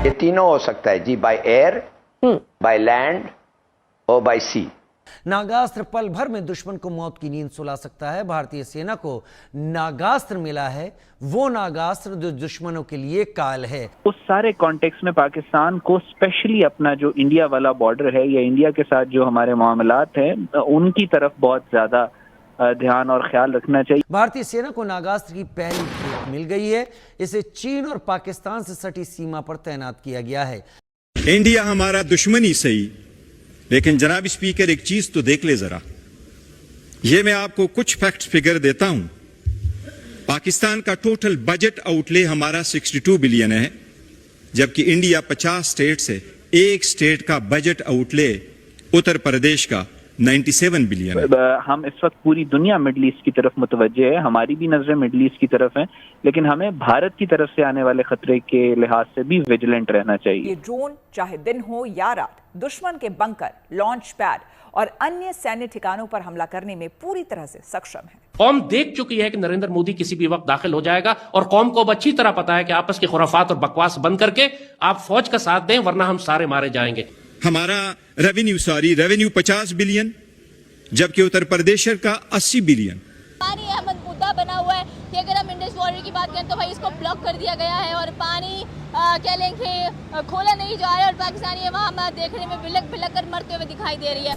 ये तीनों हो सकता है जी, बाय एयर, बाय लैंड और बाय सी। नागास्त्र पल भर में दुश्मन को मौत की नींद सुला सकता है। भारतीय सेना को नागास्त्र मिला है, वो नागास्त्र जो दुश्मनों के लिए काल है। उस सारे कॉन्टेक्स्ट में पाकिस्तान को स्पेशली अपना जो इंडिया वाला बॉर्डर है या इंडिया के साथ जो हमारे मामलात हैं उनकी तरफ बहुत ज्यादा ध्यान और ख्याल रखना चाहिए। भारतीय सेना को नागास्त्र की पहली खेप मिल गई है। इसे चीन और पाकिस्तान से सटी सीमा पर तैनात किया गया है। इंडिया हमारा दुश्मन ही सही, लेकिन जनाब स्पीकर एक चीज तो देख ले जरा। ये मैं आपको कुछ फैक्ट फिगर देता हूं। पाकिस्तान का टोटल बजट आउटले हमारा 62 बिलियन है, जबकि इंडिया 50 स्टेट से एक स्टेट का बजट आउटले उत्तर प्रदेश का 97 बिलियन है। हम इस वक्त पूरी दुनिया मिडल ईस्ट की तरफ मुतवज्जे है, हमारी भी नजरें मिडल ईस्ट की तरफ हैं, लेकिन हमें भारत की तरफ से आने वाले खतरे के लिहाज से भी विजिलेंट रहना चाहिए। ये ड्रोन चाहे दिन हो या रात दुश्मन के बंकर, लॉन्च पैड और अन्य सैन्य ठिकानों पर हमला करने में पूरी तरह से सक्षम है। कौम देख चुकी है कि नरेंद्र मोदी किसी भी वक्त दाखिल हो जाएगा और कौम को अब अच्छी तरह पता है कि आपस की खुराफात और बकवास बंद करके आप फौज का साथ दें, वरना हम सारे मारे जाएंगे। हमारा रेवेन्यू 50 बिलियन, जबकि उत्तर प्रदेश का 80 बिलियन। पानी अहमद मुद्दा बना हुआ है कि अगर हम इंडस वॉटर की बात करें तो भाई इसको ब्लॉक कर दिया गया है और पानी कह लें कि खोला नहीं जा रहा है और पाकिस्तानी वहाँ देखने में बिलक बिलक कर मरते हुए दिखाई दे रही है।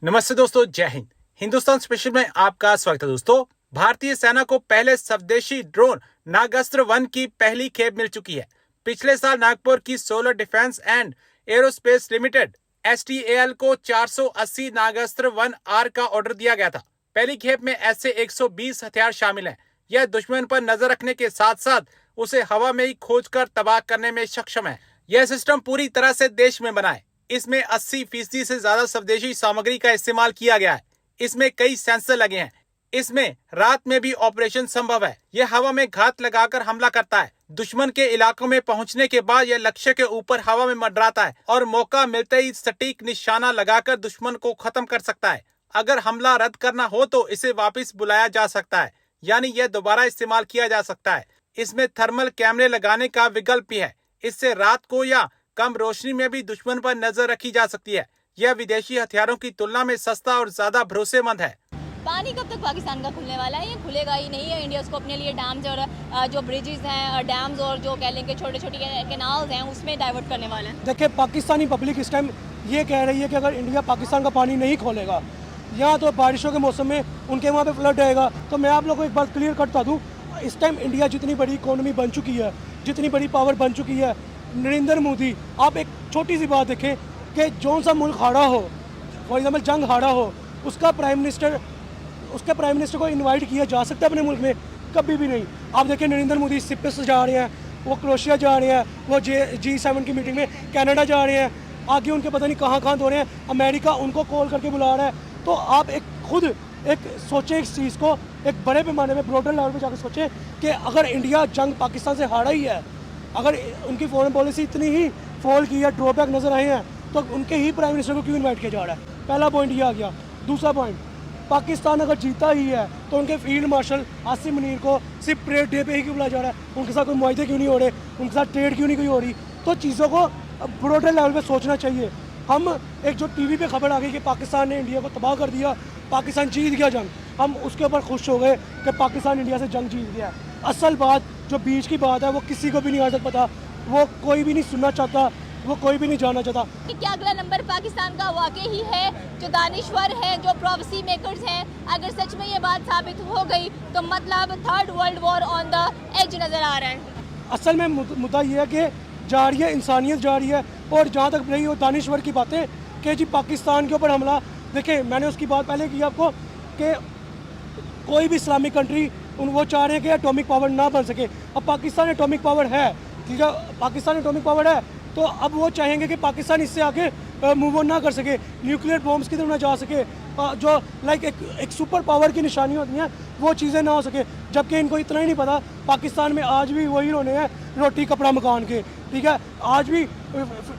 नमस्ते दोस्तों, जय हिंद। हिंदुस्तान स्पेशल में आपका स्वागत है। दोस्तों, भारतीय सेना को पहले स्वदेशी ड्रोन नागास्त्र 1 की पहली खेप मिल चुकी है। पिछले साल नागपुर की solar defence and aerospace limited STAL को 480 नागास्त्र 1R का ऑर्डर दिया गया था। पहली खेप में ऐसे 120 हथियार शामिल हैं। यह दुश्मन पर नजर रखने के साथ साथ उसे हवा में ही खोजकर तबाह करने में सक्षम है। यह सिस्टम पूरी तरह से देश में बना है। इसमें 80% से ज्यादा स्वदेशी सामग्री का इस्तेमाल किया गया है। इसमें कई सेंसर लगे हैं। इसमें रात में भी ऑपरेशन संभव है। यह हवा में घात लगाकर हमला करता है। दुश्मन के इलाकों में पहुंचने के बाद यह लक्ष्य के ऊपर हवा में मंडराता है और मौका मिलते ही सटीक निशाना लगाकर दुश्मन को खत्म कर सकता है। अगर हमला रद्द करना हो तो इसे वापस बुलाया जा सकता है, यानी यह दोबारा इस्तेमाल किया जा सकता है। इसमें थर्मल कैमरे लगाने का विकल्प भी है। इससे रात को या कम रोशनी में भी दुश्मन पर नजर रखी जा सकती है। यह विदेशी हथियारों की तुलना में सस्ता और ज्यादा भरोसेमंद है। पानी कब तक पाकिस्तान का खुलने वाला है? ये खुलेगा ही नहीं है। इंडिया उसको अपने लिए डैम्स और जो ब्रिजेस हैं, डैम्स और जो कह लेंगे छोटे छोटे कैनाल्स हैं उसमें डाइवर्ट करने वाले हैं। देखिए, पाकिस्तानी पब्लिक इस टाइम ये कह रही है कि अगर इंडिया पाकिस्तान का पानी नहीं खोलेगा या तो बारिशों के मौसम में उनके वहाँ पे फ्लड आएगा। तो मैं आप लोगों को एक बात क्लियर करता दूँ, इस टाइम इंडिया जितनी बड़ी इकोनॉमी बन चुकी है, जितनी बड़ी पावर बन चुकी है, नरेंद्र मोदी, आप एक छोटी सी बात देखें कि जो सा मुल्क हारा हो, फॉर एग्जाम्पल जंग हारा हो, उसके प्राइम मिनिस्टर को इनवाइट किया जा सकता है अपने मुल्क में? कभी भी नहीं। आप देखिए, नरेंद्र मोदी सिप्स जा रहे हैं, वो क्रोशिया जा रहे हैं, वो G7 की मीटिंग में कनाडा जा रहे हैं, आगे उनके पता नहीं कहाँ हो रहे हैं, अमेरिका उनको कॉल करके बुला रहा है। तो आप खुद सोचें इस चीज़ को, एक बड़े पैमाने में ब्रॉडर लेवल पर जाकर सोचें कि अगर इंडिया जंग पाकिस्तान से हारा ही है, अगर उनकी फॉरेन पॉलिसी इतनी ही फॉल की है, ड्रॉबैक नज़र आए हैं, तो उनके ही प्राइम मिनिस्टर को क्यों इन्वाइट किया जा रहा है? पहला पॉइंट ये आ गया। दूसरा पॉइंट, पाकिस्तान अगर जीता ही है तो उनके फील्ड मार्शल आसिम मुनीर को सिर्फ परेड डे पे ही क्यों बुलाया जा रहा है? उनके साथ कोई मुआहदे क्यों नहीं हो रहे? उनके साथ ट्रेड क्यों नहीं हो रही? तो चीज़ों को ब्रॉडर लेवल पे सोचना चाहिए। हम एक जो टीवी पे खबर आ गई कि पाकिस्तान ने इंडिया को तबाह कर दिया, पाकिस्तान जीत गया जंग, हम उसके ऊपर खुश हो गए कि पाकिस्तान इंडिया से जंग जीत गया। असल बात जो बीच की बात है वो किसी को भी नहीं आज तक पता, वो कोई भी नहीं सुनना चाहता, वो कोई भी नहीं जानना चाहता। क्या अगला नंबर पाकिस्तान का वाकई ही है? जो दानिश्वर हैं, जो प्रॉफेसी मेकर्स हैं, अगर सच में ये बात साबित हो गई तो मतलब third world war on the edge नजर आ रहा है। असल में मुद्दा ये है कि जा रही है, इंसानियत जा रही है। और जहाँ तक रही वो दानिश्वर की बातें कि जी पाकिस्तान के ऊपर हमला, देखिए मैंने उसकी बात पहले की आपको कि कोई भी इस्लामिक कंट्री वो चाह रहे हैं कि एटॉमिक पावर ना बन सके। अब पाकिस्तान एटॉमिक पावर है, ठीक है, पाकिस्तान एटॉमिक पावर है, तो अब वो चाहेंगे कि पाकिस्तान इससे आगे मूव ऑन ना कर सके, न्यूक्लियर बॉम्ब्स की तरफ ना जा सके, जो लाइक एक सुपर पावर की निशानी होती हैं वो चीज़ें ना हो सके। जबकि इनको इतना ही नहीं पता, पाकिस्तान में आज भी वही रोने हैं रोटी कपड़ा मकान के, ठीक है। आज भी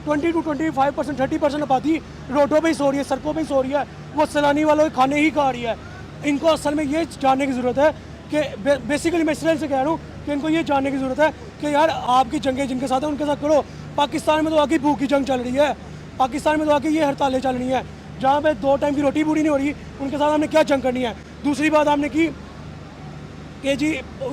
20 to 25%, 30% आबादी रोडों पे ही सो रही है, सड़कों पे ही सो रही है, वो सैलानी वालों के खाने ही खा रही है। इनको असल में ये जानने की ज़रूरत है कि बेसिकली मैं इसराइल से कह रहा हूँ कि इनको ये जानने की ज़रूरत है कि यार आपकी जंगें जिनके साथ है उनके साथ करो। पाकिस्तान में तो आके भूख की जंग चल रही है, पाकिस्तान में तो आके ये हड़तालें चल रही हैं, जहाँ पे 2 टाइम की रोटी पूरी नहीं हो रही, उनके साथ हमने क्या जंग करनी है। दूसरी बात हमने की कि जी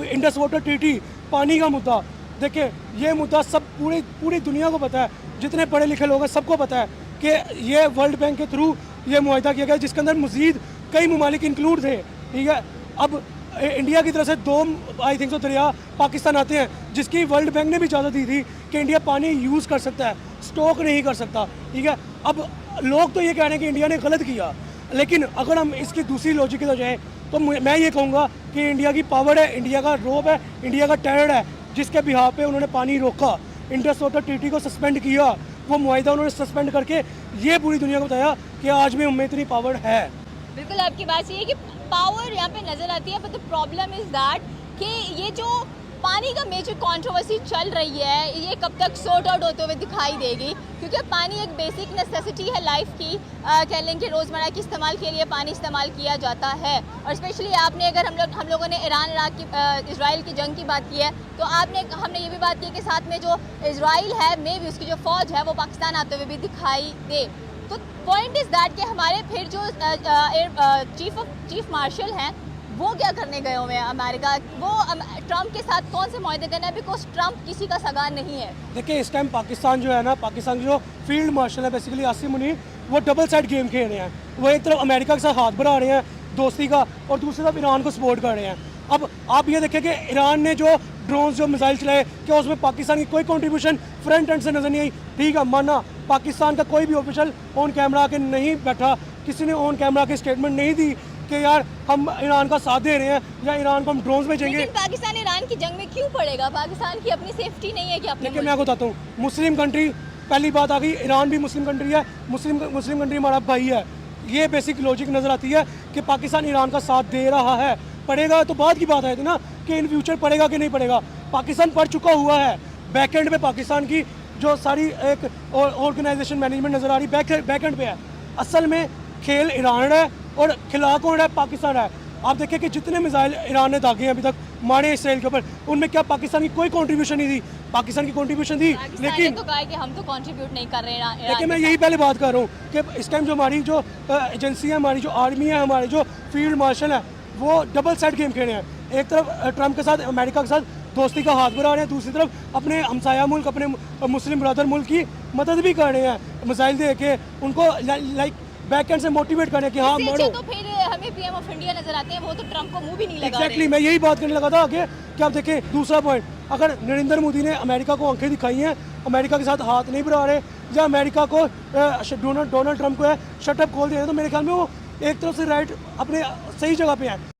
इंडस वाटर ट्रीटी, पानी का मुद्दा, देखिए ये मुद्दा सब पूरी दुनिया को पता है, जितने पढ़े लिखे लोग हैं सबको पता है कि ये वर्ल्ड बैंक के थ्रू ये मुआहिदा किया गया, जिसके अंदर मज़ीद कई ममालिक इंक्लूड थे, ठीक है। अब इंडिया की तरफ से 2 आई थिंक दरिया पाकिस्तान आते हैं, जिसकी वर्ल्ड बैंक ने भी इजाज़त दी थी कि इंडिया पानी यूज़ कर सकता है, स्टॉक नहीं कर सकता, ठीक है। अब लोग तो ये कह रहे हैं कि इंडिया ने गलत किया, लेकिन अगर हम इसकी दूसरी लॉजिक की तरफ जाएँ तो मैं ये कहूँगा कि इंडिया की पावर है, इंडिया का रोब है, इंडिया का टेरर है, जिसके बिहार पे उन्होंने पानी रोका, इंडस वाटर ट्रीटी को सस्पेंड किया, वो मुआहिदा उन्होंने सस्पेंड करके ये पूरी दुनिया को बताया कि आज में उनमें इतनी पावर है। बिल्कुल आपकी बात सही है कि पावर यहाँ पे नजर आती है, but the problem is that कि ये जो पानी का मेजर कंट्रोवर्सी चल रही है ये कब तक सॉर्ट आउट होते हुए दिखाई देगी, क्योंकि पानी एक बेसिक नेसेसिटी है लाइफ की। कह लें कि रोज़मर्रा के इस्तेमाल के लिए पानी इस्तेमाल किया जाता है, और स्पेशली आपने अगर हम लोगों ने ईरान इराक की इजराइल की जंग की बात की है तो हमने ये भी बात की कि साथ में जो इजराइल है मे भी उसकी जो फ़ौज है वो पाकिस्तान आते हुए भी दिखाई दे। तो पॉइंट इज़ दैट कि हमारे फिर जो चीफ मार्शल हैं वो क्या करने गए हुए हैं अमेरिका, वो ट्रंप के साथ कौन से मुआहदे करना है, बिकॉज ट्रंप किसी का सगा नहीं है। देखिए इस टाइम पाकिस्तान जो है ना, पाकिस्तान जो फील्ड मार्शल है बेसिकली आसिम मुनीर, वो डबल साइड गेम खेल रहे हैं। वो एक तरफ अमेरिका के साथ हाथ बढ़ा रहे हैं दोस्ती का, और दूसरी तरफ ईरान को सपोर्ट कर रहे हैं। अब आप ये देखें कि ईरान ने जो ड्रोन्स जो मिसाइल चलाए, क्या उसमें पाकिस्तान की कोई कंट्रीब्यूशन फ्रंट एंड से नजर नहीं आई? ठीक है, माना पाकिस्तान का कोई भी ऑफिशियल ऑन कैमरा आके नहीं बैठा, किसी ने ऑन कैमरा की स्टेटमेंट नहीं दी कि यार हम ईरान का साथ दे रहे हैं या ईरान को हम ड्रोन्स भेजेंगे। लेकिन पाकिस्तान ईरान की जंग में क्यों पड़ेगा? पाकिस्तान की अपनी सेफ्टी नहीं है कि अपने? लेकिन मैं आपको बताता हूँ, मुस्लिम कंट्री, पहली बात आ गई, ईरान भी मुस्लिम कंट्री है, मुस्लिम कंट्री हमारा भाई है। ये बेसिक लॉजिक नज़र आती है कि पाकिस्तान ईरान का साथ दे रहा है। पड़ेगा तो बाद की बात है ना कि इन फ्यूचर पड़ेगा कि नहीं पड़ेगा। पाकिस्तान पड़ चुका हुआ है, बैक एंड पे पाकिस्तान की जो सारी एक ऑर्गेनाइजेशन मैनेजमेंट नज़र आ रही बैक एंड पे है। असल में खेल ईरान है और खिला कौन है? पाकिस्तान है। आप देखिए कि जितने मिसाइल ईरान ने दागे हैं अभी तक मारे इसराइल के ऊपर, उनमें क्या पाकिस्तान की कोई कंट्रीब्यूशन नहीं थी? पाकिस्तान की कंट्रीब्यूशन थी, लेकिन तो कहा कि हम तो कंट्रीब्यूट नहीं कर रहे हैं। लेकिन मैं यही पहले बात कर रहा हूँ कि इस टाइम जो हमारी जो एजेंसी है, हमारी जो आर्मी है, हमारे जो फील्ड मार्शल है, वो डबल साइड गेम खेल रहे हैं। एक तरफ ट्रंप के साथ, अमेरिका के साथ दोस्ती का हाथ बढ़ा रहे हैं, दूसरी तरफ अपने हमसाया मुल्क, अपने मुस्लिम ब्रदर मुल्क की मदद भी कर रहे हैं, मिसाइल दे के उनको लाइक बैक एंड से मोटिवेट करें कि हाँ मारो। तो फिर हमें पीएम ऑफ इंडिया नजर आते हैं, वो तो ट्रंप को मुंह भी नहीं लगा एग्जैक्टली मैं यही बात करने लगा था आगे कि आप देखें दूसरा पॉइंट, अगर नरेंद्र मोदी ने अमेरिका को आंखें दिखाई हैं, अमेरिका के साथ हाथ नहीं बढ़ा रहे, या अमेरिका को डोनाल्ड ट्रंप को है शटअप खोल दिया, तो मेरे ख्याल में वो एक तरफ से राइट अपने सही जगह पे है।